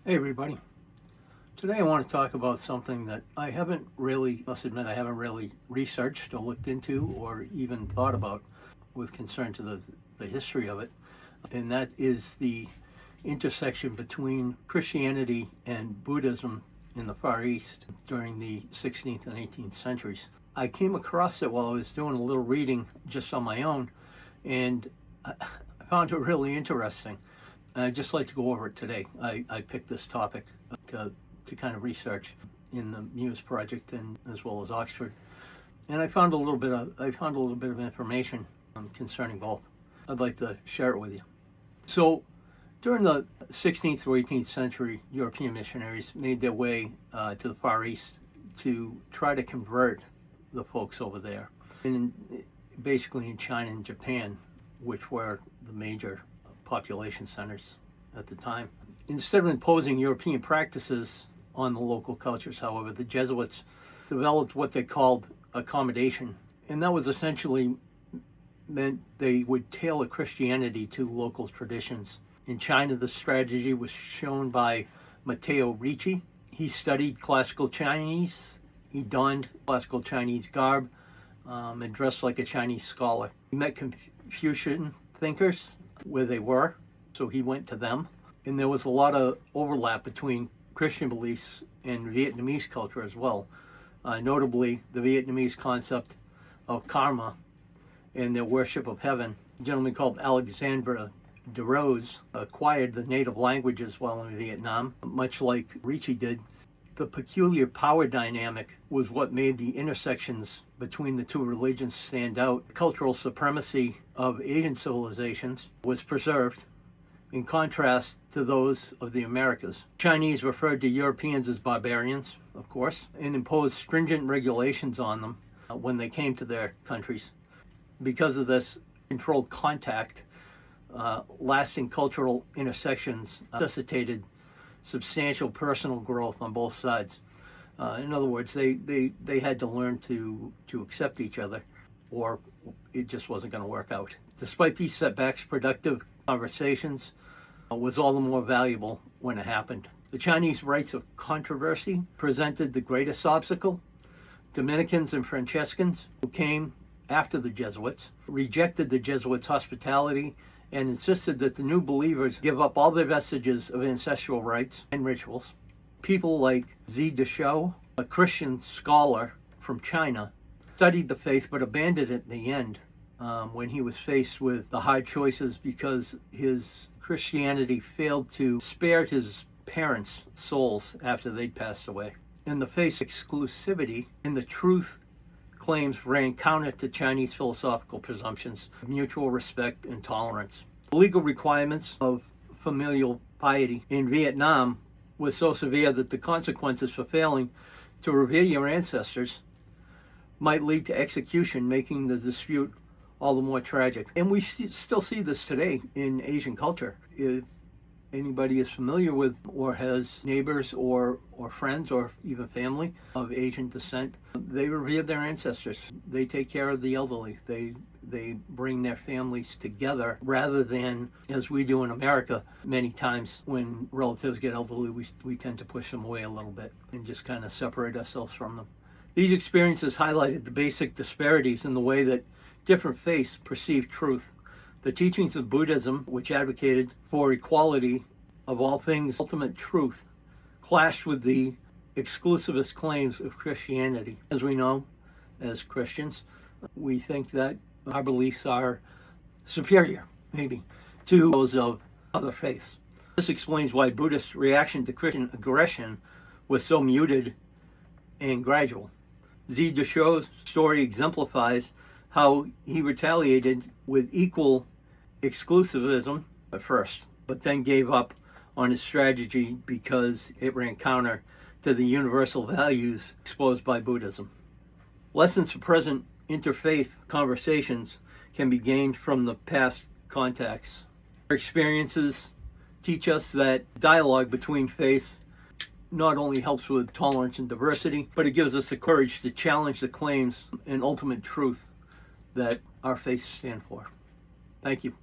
Hey everybody. Today I want to talk about something that must admit I haven't really researched or looked into or even thought about with concern to the history of it. And that is the intersection between Christianity and Buddhism in the Far East during the 16th and 18th centuries. I came across it while I was doing a little reading just on my own, and I found it really interesting. And I'd just like to go over it today. I picked this topic to kind of research in the Muse project and as well as Oxford. And I found a little bit of information concerning both. I'd like to share it with you. So during the 16th or 18th century, European missionaries made their way to the Far East to try to convert the folks over there. And basically in China and Japan, which were the major population centers at the time. Instead of imposing European practices on the local cultures, however, the Jesuits developed what they called accommodation, and that was essentially meant they would tailor Christianity to local traditions. In China, the strategy was shown by Matteo Ricci. He studied classical Chinese. He donned classical Chinese garb and dressed like a Chinese scholar. He met Confucian thinkers where they were, so he went to them. And there was a lot of overlap between Christian beliefs and Vietnamese culture as well. Notably, the Vietnamese concept of karma and their worship of heaven. A gentleman called Alexandre de Rose acquired the native languages while in Vietnam, much like Ricci did. The peculiar power dynamic was what made the intersections between the two religions stand out. The cultural supremacy of Asian civilizations was preserved, in contrast to those of the Americas. Chinese referred to Europeans as barbarians, of course, and imposed stringent regulations on them when they came to their countries. Because of this controlled contact, lasting cultural intersections necessitated substantial personal growth on both sides. In other words, they had to learn to accept each other, or it just wasn't going to work out. Despite these setbacks, productive conversations was all the more valuable when it happened. The Chinese Rites Controversy presented the greatest obstacle. Dominicans and Franciscans, who came after the Jesuits, rejected the Jesuits' hospitality and insisted that the new believers give up all their vestiges of ancestral rites and rituals. People like Xu Dashou, a Christian scholar from China, studied the faith but abandoned it in the end when he was faced with the hard choices because his Christianity failed to spare his parents' souls after they'd passed away. In the face of exclusivity, and the truth claims ran counter to Chinese philosophical presumptions of mutual respect and tolerance. The legal requirements of familial piety in Vietnam was so severe that the consequences for failing to revere your ancestors might lead to execution, making the dispute all the more tragic. And we still see this today in Asian culture. If anybody is familiar with or has neighbors or friends or even family of Asian descent, they revere their ancestors. They take care of the elderly. They bring their families together rather than, as we do in America, many times when relatives get elderly, we tend to push them away a little bit and just kind of separate ourselves from them. These experiences highlighted the basic disparities in the way that different faiths perceive truth. The teachings of Buddhism, which advocated for equality of all things, ultimate truth, clashed with the exclusivist claims of Christianity. As we know, as Christians, we think that our beliefs are superior, maybe, to those of other faiths. This explains why Buddhist reaction to Christian aggression was so muted and gradual. Xu Dashou's story exemplifies how he retaliated with equal exclusivism at first, but then gave up on his strategy because it ran counter to the universal values exposed by Buddhism. Lessons for present interfaith conversations can be gained from the past contacts. Our experiences teach us that dialogue between faiths not only helps with tolerance and diversity, but it gives us the courage to challenge the claims and ultimate truth that our faiths stand for. Thank you.